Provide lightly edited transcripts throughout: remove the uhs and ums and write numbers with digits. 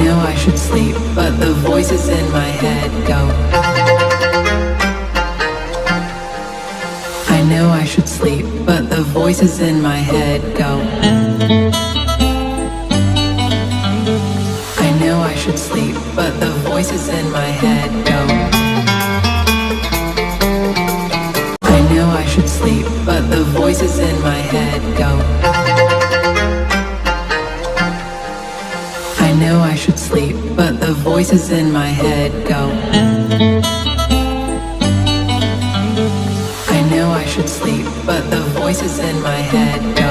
know I should sleep, but the voices in my head go. I know I should sleep, but the voices in my head go. I know I should sleep, but the voices in my head go. I know I should sleep, but the voices in my head go. I know I should sleep, but the voices in my head go. I know I should sleep, but the voices in my head go.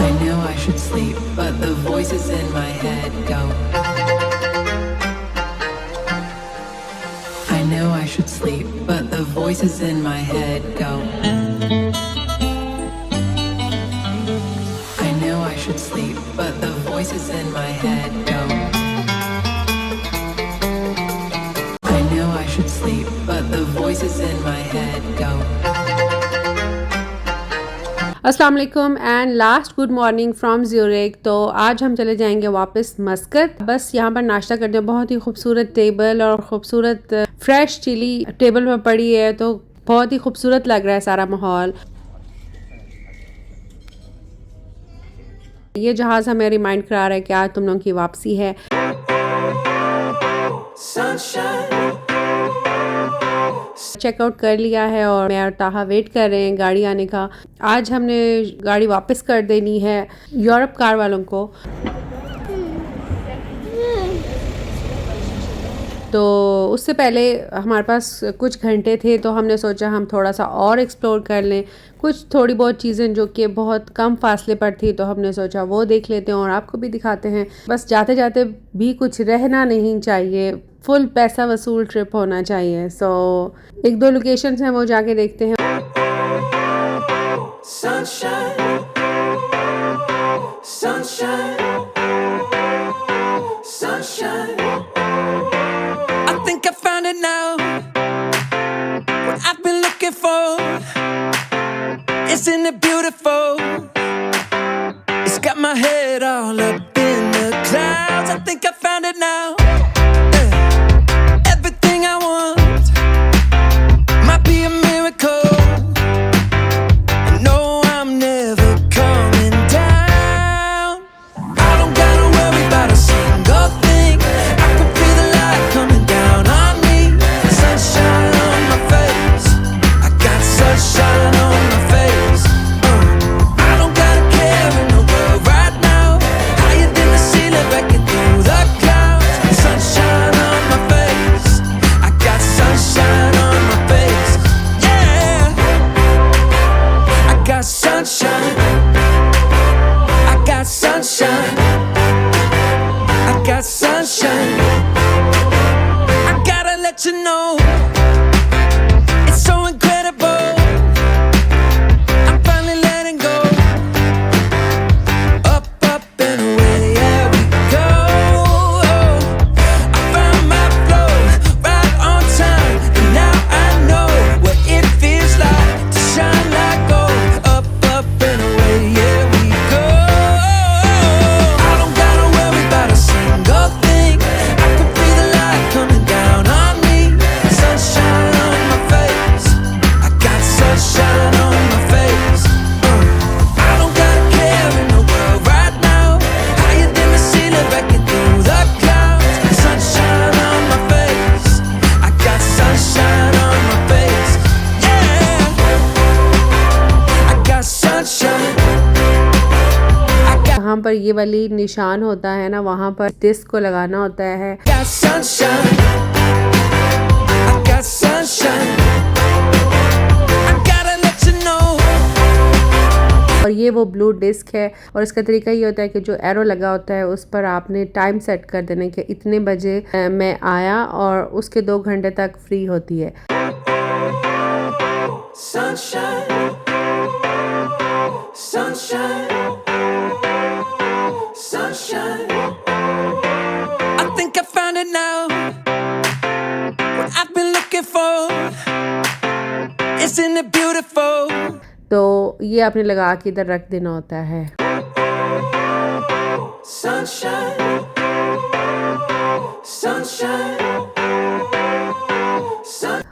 I know I should sleep, but the voices in my head go. I know I should sleep, but the voices in my head go. I know I should sleep, but the voices in my head go. I know I should sleep, but the voices in my head go. अस्सलाम वालेकुम and last good morning from Zurich. तो आज हम चले जाएंगे वापस मस्कत। बस यहाँ पर नाश्ता करते हैं। बहुत ही खूबसूरत टेबल और ख़ूबसूरत फ्रेश चिली टेबल में पड़ी है, तो बहुत ही खूबसूरत लग रहा है सारा माहौल। ये जहाज़ हमें रिमाइंड करा रहा है कि आज तुम लोगों की वापसी है। चेकआउट कर लिया है और मैं और ताहा वेट कर रहे हैं गाड़ी आने का। आज हमने गाड़ी वापस कर देनी है यूरोप कार वालों को। तो उससे पहले हमारे पास कुछ घंटे थे, तो हमने सोचा हम थोड़ा सा और एक्सप्लोर कर लें। कुछ थोड़ी बहुत चीज़ें जो कि बहुत कम फासले पर थी, तो हमने सोचा वो देख लेते हैं और आपको भी दिखाते हैं। बस जाते जाते भी कुछ रहना नहीं चाहिए, फुल पैसा वसूल ट्रिप होना चाहिए। सो एक दो लोकेशंस हैं, वो जाके देखते हैं। Sunshine, sunshine, sunshine. I think I found it now. What I've been looking for. Isn't it beautiful? It's got my head all up in the clouds. I think I found it now. Everything I want might be a miracle. I know I'm never coming down. I don't gotta worry about a single thing. I can feel the light coming down on me. Sunshine on my face. I got sunshine on my face. I don't gotta care in the world right now. Higher than the ceiling, breaking through the clouds. Sunshine on my face. I got sunshine on my face. Yeah, I got sunshine. I got sunshine. I got sunshine. I gotta let you know, it's so incredible. I'm finally letting go. Up, up and away, yeah we go. I found my flow right on time, and now I know what it feels like to shine like gold. Up, up and away, yeah we go. I don't gotta worry about a single thing. I can feel the light coming down on me. Sunshine on my face. I got sunshine on my face. I don't gotta care in the world right now. Higher than the ceiling, breaking through the clouds. Sunshine on my face. I got sunshine on my face. Yeah, I got sunshine. जहाँ पर ये वाली निशान होता है ना, वहाँ पर डिस्क को लगाना होता है। Got sunshine. I got sunshine. I gotta let you know. और ये वो ब्लू डिस्क है, और इसका तरीका ये होता है कि जो एरो लगा होता है उस पर आपने टाइम सेट कर देना कि इतने बजे मैं आया, और उसके 2 घंटे तक फ्री होती है। Sunshine, sunshine, sunshine. I think I found it now. What I've been looking for. Isn't it beautiful? तो ये आपने लगा के इधर रख देना होता है। sunshine, sunshine.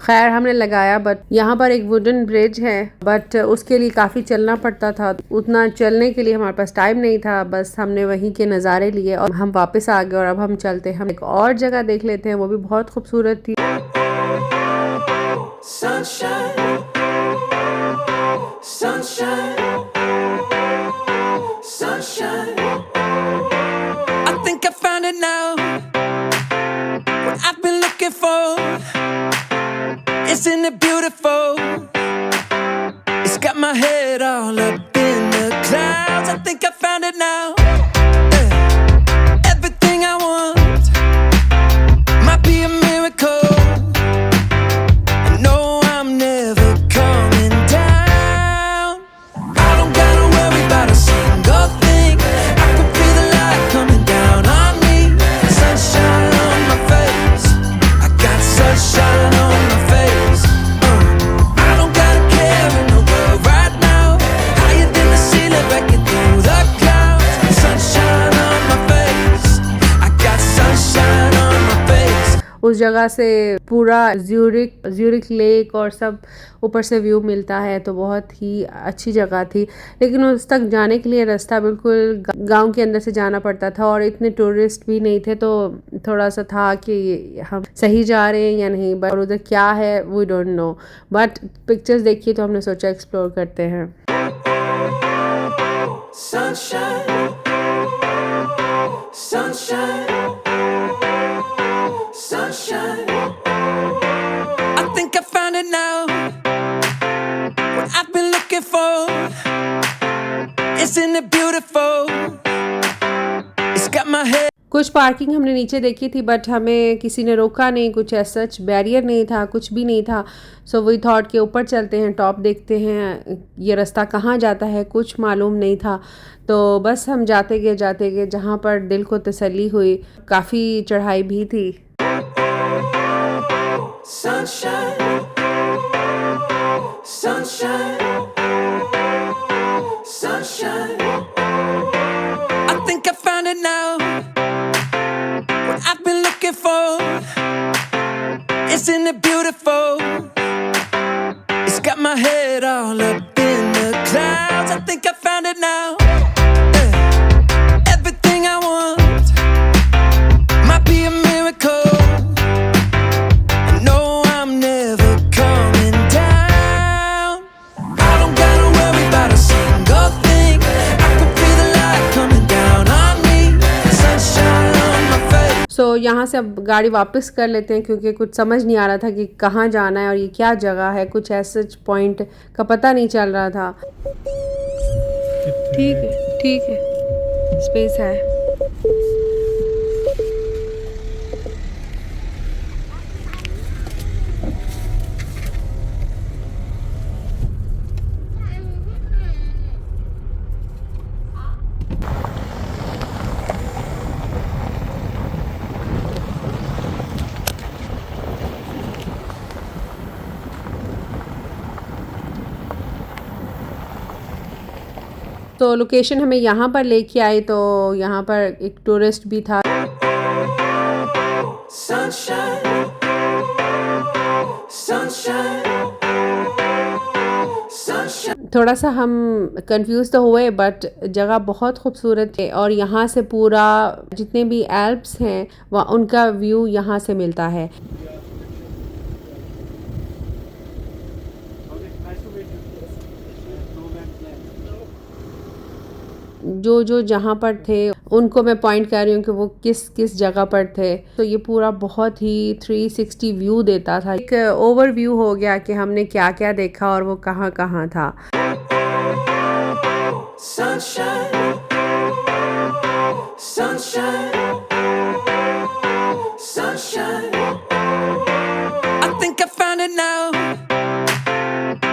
खैर हमने लगाया, बट यहाँ पर एक वुडन ब्रिज है, बट उसके लिए काफ़ी चलना पड़ता था। उतना चलने के लिए हमारे पास टाइम नहीं था, बस हमने वहीं के नज़ारे लिए और हम वापस आ गए। और अब हम चलते हैं, हम एक और जगह देख लेते हैं, वो भी बहुत खूबसूरत थी। Sunshine, sunshine, sunshine. I think I found it now. What I've been looking for. Isn't it beautiful? It's got my head all up in the clouds. I think I found it now. Everything I want might be a miracle. I know I'm never coming down. I don't gotta worry about a single thing. I can feel the light coming down on me. Sunshine on my face. I got sunshine on my face. I don't gotta care in the world right now. Higher than the ceiling, breaking through the clouds. Sunshine on my face. I got sunshine on my face. उस जगह से पूरा Zurich lake और सब ऊपर से view मिलता है, तो बहुत ही अच्छी जगह थी। लेकिन उस तक जाने के लिए रास्ता बिल्कुल गांव के अंदर से जाना पड़ता था और इतने टूरिस्ट भी नहीं थे, तो थोड़ा सा था कि हम सही जा रहे हैं या नहीं, और उधर क्या है we don't know. But pictures देखिए तो हमने सोचा एक्सप्लोर करते हैं। Sunshine, sunshine, sunshine. I think I found it now. What I've been looking for. Isn't it beautiful? It's got my head. कुछ पार्किंग हमने नीचे देखी थी, बट हमें किसी ने रोका नहीं, कुछ ऐसा बैरियर नहीं था, कुछ भी नहीं था। सो वी थॉट के ऊपर चलते हैं, टॉप देखते हैं ये रास्ता कहाँ जाता है, कुछ मालूम नहीं था। तो बस हम जाते गए, जहाँ पर दिल को तसल्ली हुई। काफ़ी चढ़ाई भी थी। Sunshine, sunshine, sunshine. I think I found it now. What I've been looking for. Isn't it beautiful? It's got my head all up in the clouds. I think I found it now. Everything I want might be a miracle. I know I'm never coming down. I don't gotta worry about a single thing. I can feel the light coming down on me. Sunshine on my face. सो यहाँ से अब गाड़ी वापस कर लेते हैं, क्योंकि कुछ समझ नहीं आ रहा था कि कहाँ जाना है और ये क्या जगह है। कुछ ऐसा पॉइंट का पता नहीं चल रहा था। ठीक है स्पेस है। तो लोकेशन हमें यहाँ पर लेके आई, तो यहाँ पर एक टूरिस्ट भी था। Sunshine, sunshine, sunshine. थोड़ा सा हम कंफ्यूज तो हुए, बट जगह बहुत खूबसूरत है और यहाँ से पूरा जितने भी एल्प्स हैं वह उनका व्यू यहाँ से मिलता है। जो जहाँ पर थे उनको मैं पॉइंट कर रही हूँ कि वो किस जगह पर थे। तो ये पूरा बहुत ही 360 व्यू देता था। एक ओवरव्यू हो गया कि हमने क्या क्या देखा और वो कहाँ कहाँ था। Sunshine, sunshine, sunshine. I think I found it now.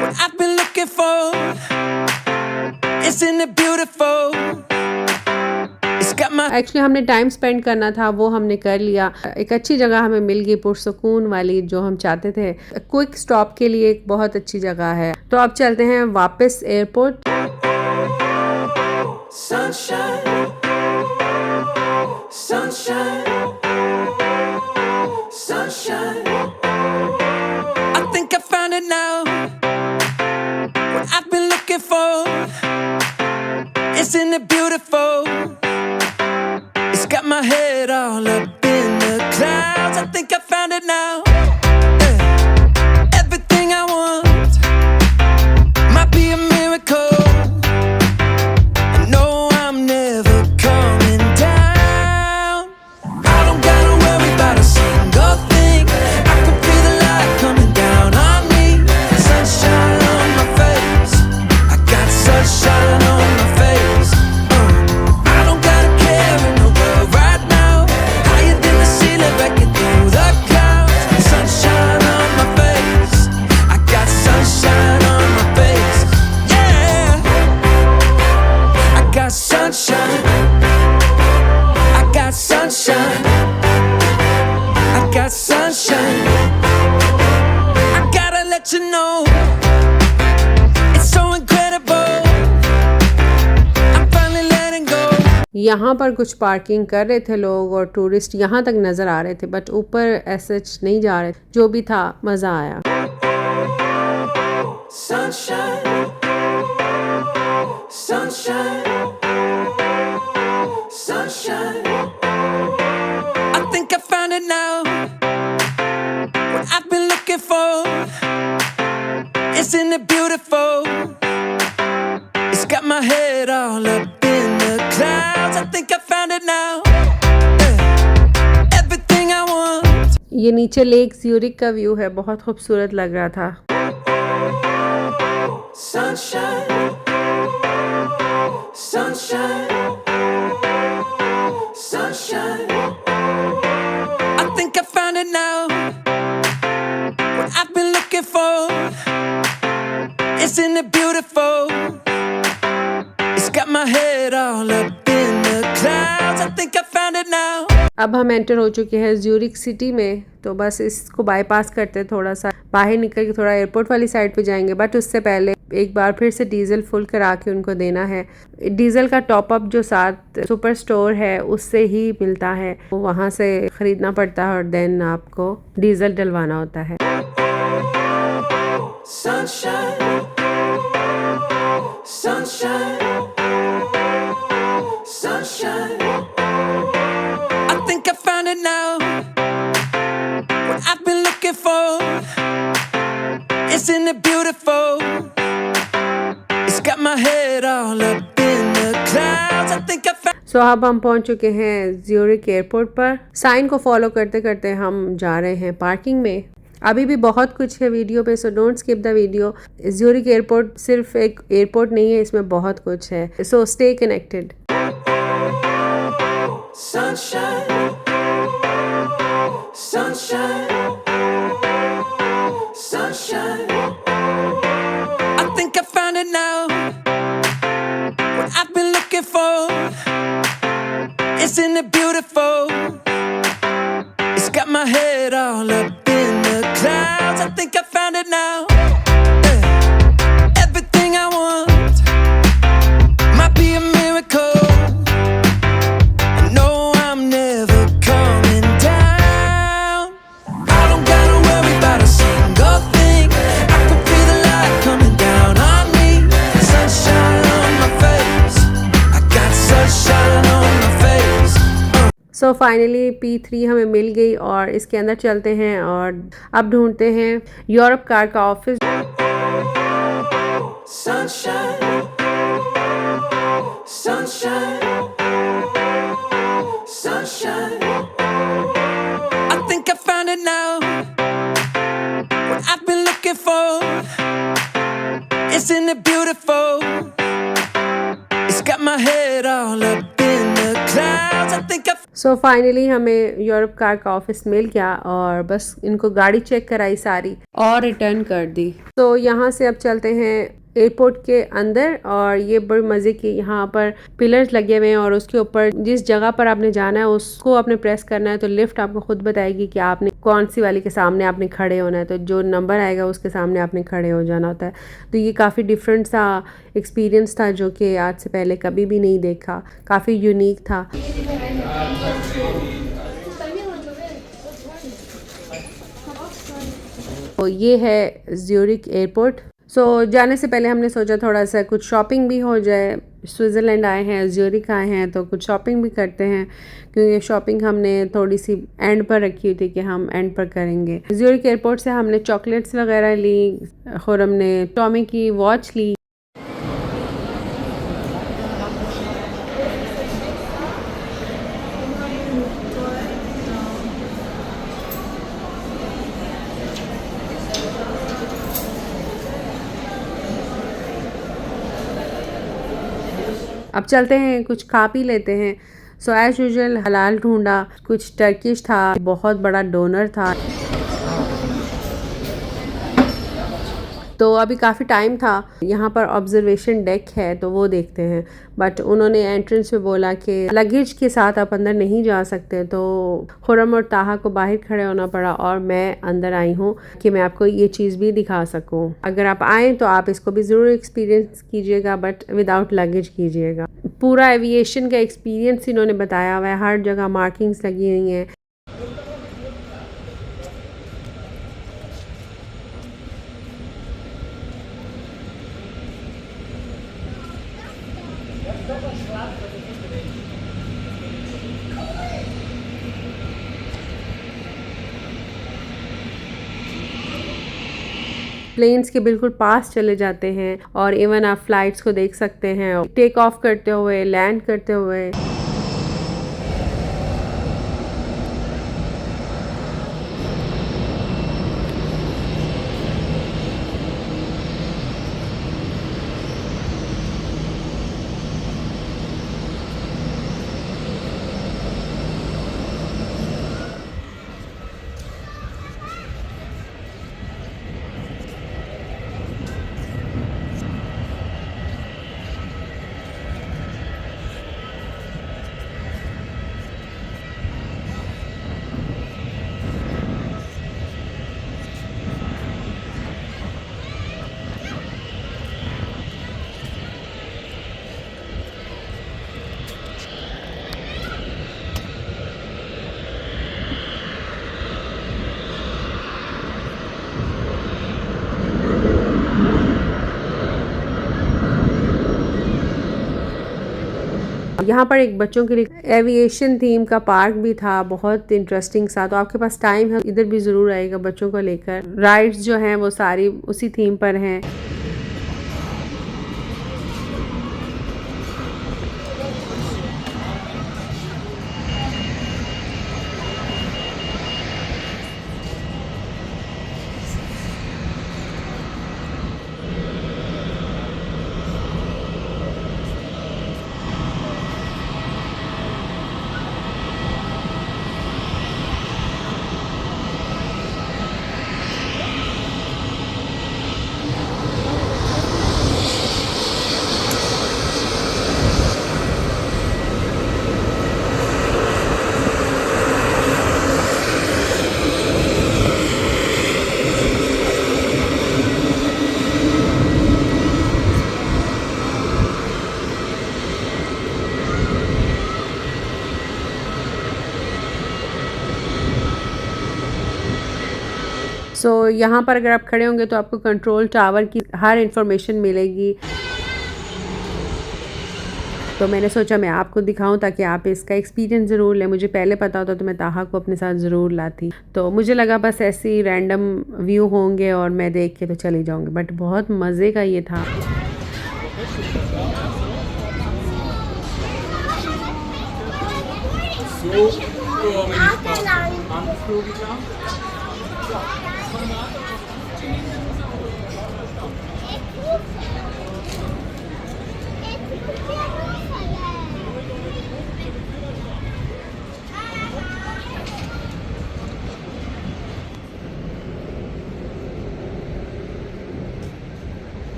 What I've been looking for. Isn't it beautiful? It's got my. Actually हमने टाइम स्पेंड करना था, वो हमने कर लिया। एक अच्छी जगह हमें मिल गई, पुरसुकून वाली, जो हम चाहते थे। क्विक स्टॉप के लिए एक बहुत अच्छी जगह है। तो अब चलते हैं वापस airport. Sunshine, Sunshine, sunshine. I think I found it now. What I've been looking for. Isn't it beautiful? It's got my head all up in the clouds. I think I found it now. Yeah. Everything I want might be a miracle. I know I'm never coming down. I don't gotta worry about a single thing. I can feel the light coming down on me. Sunshine on my face. I got sunshine on my face. I don't gotta care in the world right now. Higher than the ceiling, breaking through the clouds. Sunshine on my face. I got sunshine on my face. Yeah, I got sunshine. I got sunshine. I got sunshine. I gotta let you know, it's so incredible. I'm finally letting go. यहाँ पर कुछ parking कर रहे थे लोग और tourist यहाँ तक नज़र आ रहे थे, बट ऊपर ऐसे नहीं जा रहे। जो भी था, मज़ा आया। Sunshine, sunshine, sunshine. I think I found it now. What I've been looking for. Isn't it beautiful? It's got my head all up in the clouds. I think I found it now. Yeah. Everything I want. ये नीचे lake Zurich का view है, बहुत खूबसूरत लग रहा था। Sunshine, sunshine, sunshine. I think I found it now. What I've been looking for. Isn't it beautiful? It's got my head all up in the clouds. I think I found it now. अब हम enter हो चुके हैं Zurich city में, तो बस इसको bypass करते थोड़ा सा बाहर निकल के थोड़ा एयरपोर्ट वाली साइड पे जाएंगे। बट उससे पहले एक बार फिर से डीजल फुल करा के उनको देना है। डीजल का टॉप अप जो साथ सुपर स्टोर है उससे ही मिलता है, वो वहाँ से ख़रीदना पड़ता है और देन आपको डीजल डलवाना होता है। Sunshine, sunshine, sunshine. I think I found it now. What I've been looking for. Isn't it beautiful? It's got my head all up in the clouds. I think I found. सो अब हम पहुंच चुके हैं Zurich airport पर। Sign को follow करते करते हम जा रहे हैं पार्किंग में। अभी भी बहुत कुछ है वीडियो पे, so don't skip the video. Zurich airport सिर्फ एक एयरपोर्ट नहीं है, इसमें बहुत कुछ है, so stay connected. Sunshine, sunshine, sunshine. I think I found it now. What I've been looking for. Isn't it beautiful? It's got my head all up in the clouds. I think I found it now. Yeah. Everything I want might be a miracle. I know I'm never coming down. I don't gotta worry about a single thing. I can feel the light coming down on me. Sunshine on my face. I got sunshine on my face. So finally P3 हमें मिल गई और इसके अंदर चलते हैं और अब ढूंढते हैं यूरोप कार का office. Sunshine, sunshine, sunshine. I think I found it now. What I've been looking for. Isn't it beautiful? It's got my head all up in the clouds. I think I. So finally हमें Europe car का office मिल गया और बस इनको गाड़ी check कराई सारी और रिटर्न कर दी। तो यहाँ से अब चलते हैं एयरपोर्ट के अंदर और ये बड़ी मज़े की यहाँ पर पिलर्स लगे हुए हैं और उसके ऊपर जिस जगह पर आपने जाना है उसको आपने प्रेस करना है तो लिफ्ट आपको खुद बताएगी कि आपने कौन सी वाली के सामने आपने खड़े होना है। तो जो नंबर आएगा उसके सामने आपने खड़े हो जाना होता है। तो ये काफ़ी डिफरेंट सा एक्सपीरियंस था जो कि आज से पहले कभी भी नहीं देखा, काफ़ी यूनिक था। तो ये है ज्यूरिक एयरपोर्ट। जाने से पहले हमने सोचा थोड़ा सा कुछ शॉपिंग भी हो जाए। स्विट्ज़रलैंड आए हैं, ज्यूरिक आए हैं, तो कुछ शॉपिंग भी करते हैं, क्योंकि शॉपिंग हमने थोड़ी सी एंड पर रखी हुई थी कि हम एंड पर करेंगे। ज्यूरिक एयरपोर्ट से हमने चॉकलेट्स वगैरह ली और हमने टॉमी की वॉच ली। अब चलते हैं, कुछ खा पी लेते हैं। एज यूजुअल हलाल ढूंढा, कुछ टर्किश था, बहुत बड़ा डोनर था। तो अभी काफ़ी टाइम था। यहाँ पर ऑब्जर्वेशन डेक है तो वो देखते हैं, बट उन्होंने एंट्रेंस में बोला कि लगेज के साथ आप अंदर नहीं जा सकते। तो खुरम और ताहा को बाहर खड़े होना पड़ा और मैं अंदर आई हूँ कि मैं आपको ये चीज़ भी दिखा सकूँ। अगर आप आएँ तो आप इसको भी ज़रूर एक्सपीरियंस कीजिएगा, बट विदाउट लगेज कीजिएगा। पूरा एविएशन का एक्सपीरियंस इन्होंने बताया हुआ है, हर जगह मार्किंग्स लगी हुई हैं। प्लेन्स के बिल्कुल पास चले जाते हैं और इवन आप फ्लाइट्स को देख सकते हैं टेक ऑफ करते हुए, लैंड करते हुए। यहाँ पर एक बच्चों के लिए एविएशन थीम का पार्क भी था, बहुत इंटरेस्टिंग सा। तो आपके पास टाइम है इधर भी ज़रूर आएगा बच्चों को लेकर। राइड्स जो हैं वो सारी उसी थीम पर हैं। यहाँ पर अगर आप खड़े होंगे तो आपको कंट्रोल टावर की हर इंफॉर्मेशन मिलेगी। तो मैंने सोचा मैं आपको दिखाऊं ताकि आप इसका एक्सपीरियंस ज़रूर लें। मुझे पहले पता होता तो मैं ताहा को अपने साथ ज़रूर लाती। तो मुझे लगा बस ऐसे ही रैंडम व्यू होंगे और मैं देख के तो चली जाऊंगी, बट बहुत मज़े का ये था।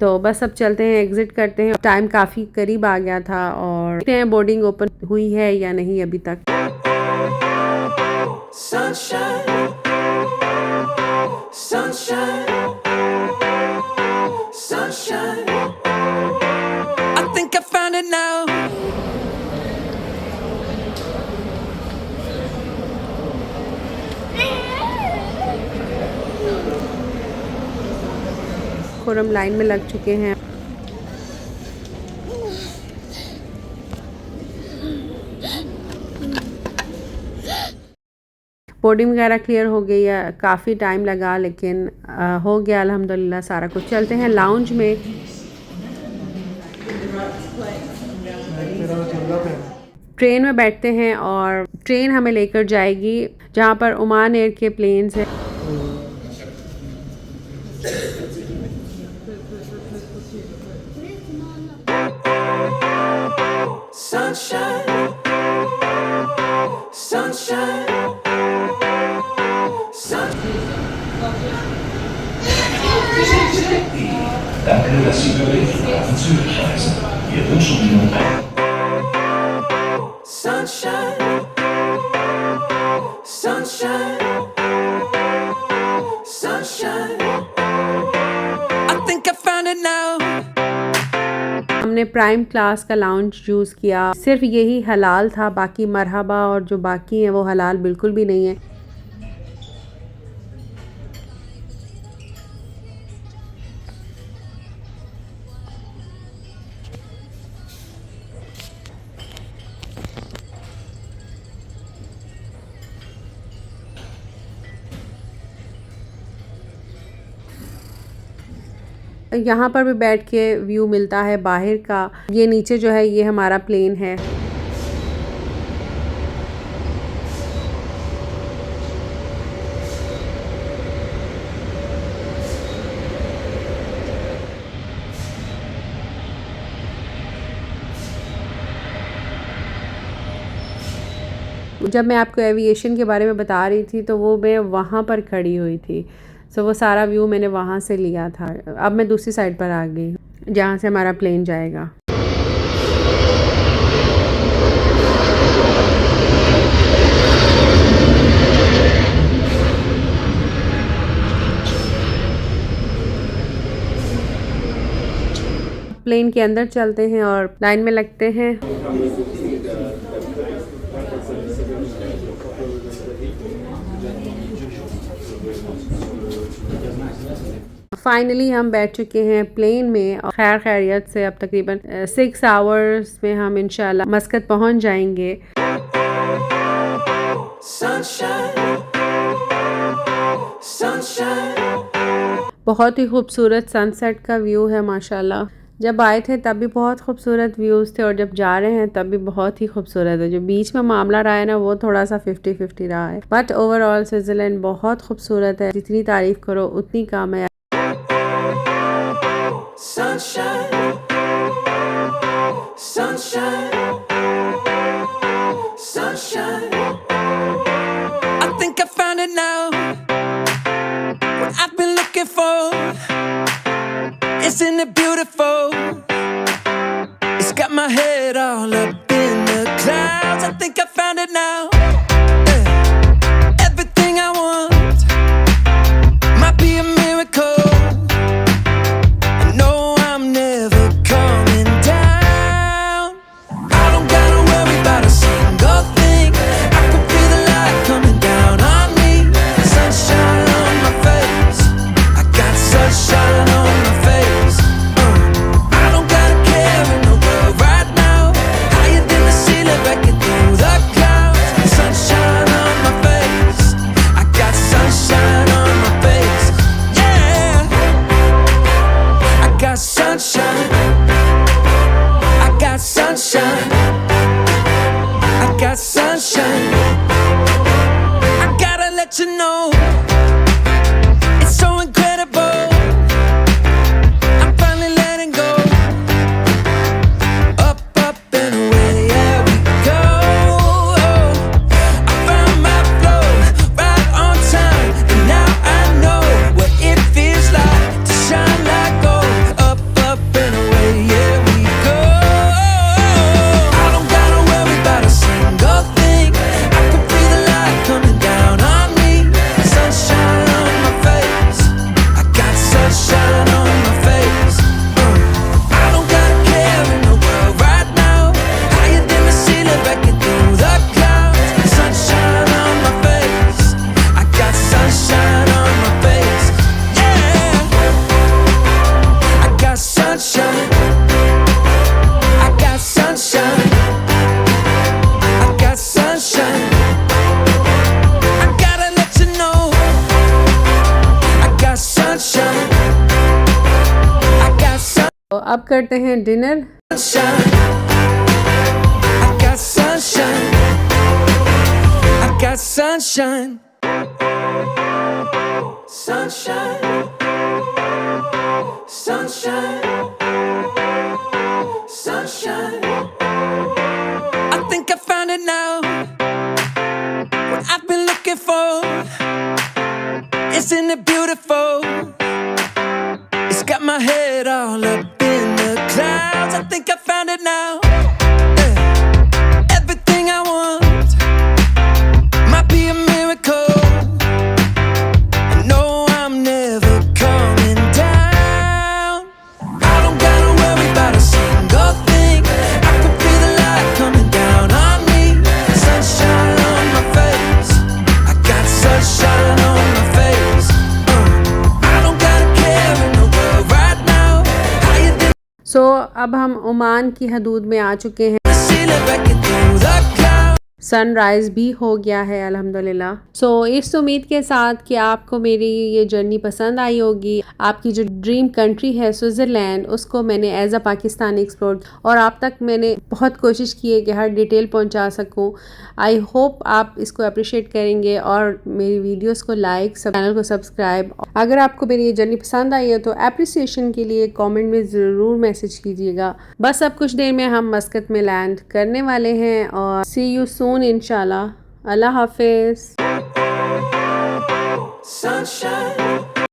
तो बस अब चलते हैं, एग्जिट करते हैं। टाइम काफ़ी करीब आ गया था और देखते हैं बोर्डिंग ओपन हुई है या नहीं अभी तक। Sunshine, sunshine, sunshine. I think I found it now. Khurram line में लग चुके हैं। बोर्डिंग वगैरह क्लियर हो गई है, काफ़ी टाइम लगा लेकिन हो गया अल्हम्दुलिल्लाह सारा कुछ। चलते हैं लाउंज में। ट्रेन में बैठते हैं और ट्रेन हमें लेकर जाएगी जहाँ पर ओमान एयर के प्लेन्स हैं। Sunshine, sunshine, Danke, dass Sie über den Flughafen Zürich reisen. Wir wünschen Ihnen sunshine, sunshine, sunshine. I think I found it now. हमने प्राइम क्लास का लाउंज चूज़ किया। सिर्फ यही हलाल था, बाकी मरहबा और जो बाकी हैं वो हलाल बिल्कुल भी नहीं है। यहाँ पर भी बैठ के व्यू मिलता है बाहर का। ये नीचे जो है ये हमारा प्लेन है। जब मैं आपको एविएशन के बारे में बता रही थी तो वो मैं वहाँ पर खड़ी हुई थी। सो वो सारा व्यू मैंने वहाँ से लिया था। अब मैं दूसरी साइड पर आ गई जहाँ से हमारा प्लेन जाएगा। प्लेन के अंदर चलते हैं और लाइन में लगते हैं। फाइनली हम बैठ चुके हैं प्लेन में और खैर खैरियत से अब तकरीबन 6 आवर्स में हम इंशाल्लाह मस्कत पहुंच जाएंगे। Sunshine, sunshine. बहुत ही खूबसूरत सनसेट का व्यू है माशाल्लाह। जब आए थे तब भी बहुत खूबसूरत व्यूज़ थे और जब जा रहे हैं तब भी बहुत ही खूबसूरत है। जो बीच में मामला रहा है ना वो थोड़ा सा 50-50 रहा है, बट ओवरऑल स्विट्ज़रलैंड बहुत खूबसूरत है। जितनी तारीफ़ करो उतनी कम है। Sunshine, sunshine, sunshine. I think I found it now. What I've been looking for. Isn't it beautiful? It's got my head all up in the clouds. I think I found it now. Yeah. Everything I want might be a miracle. तो अब करते हैं dinner. Sunshine. I got sunshine. I got sunshine. Sunshine. Sunshine. Sunshine. I think I found it now. What I've been looking for. Isn't it beautiful? It's got my head all up in the clouds. I think I found it now. Yeah. Everything I want might be a miracle. I know I'm never coming down. I don't gotta worry about a single thing. I can feel the light coming down on me. Sunshine on my face. I got sunshine on my face. I don't gotta care in the world right now. How you doing? सो अब हम Oman की हदूद में आ चुके हैं। See it breaking through the clouds. Sunrise भी हो गया है अल्हम्दुलिल्लाह। सो इस उम्मीद के साथ कि आपको मेरी ये जर्नी पसंद आई होगी। आपकी जो ड्रीम कंट्री है स्विट्ज़रलैंड, उसको मैंने एज अ पाकिस्तानी एक्सप्लोर और आप तक मैंने बहुत कोशिश की है कि हर डिटेल पहुंचा सकूं। आई होप आप इसको अप्रिशिएट करेंगे और मेरी वीडियोस को लाइक, चैनल को सब्सक्राइब। अगर आपको मेरी ये जर्नी पसंद आई है तो अप्रिसिएशन के लिए कमेंट में ज़रूर मैसेज कीजिएगा। बस अब कुछ देर में हम मस्कत में लैंड करने वाले हैं और सी यू सून इंशाल्लाह। अल्लाह हाफिज़। Sunshine.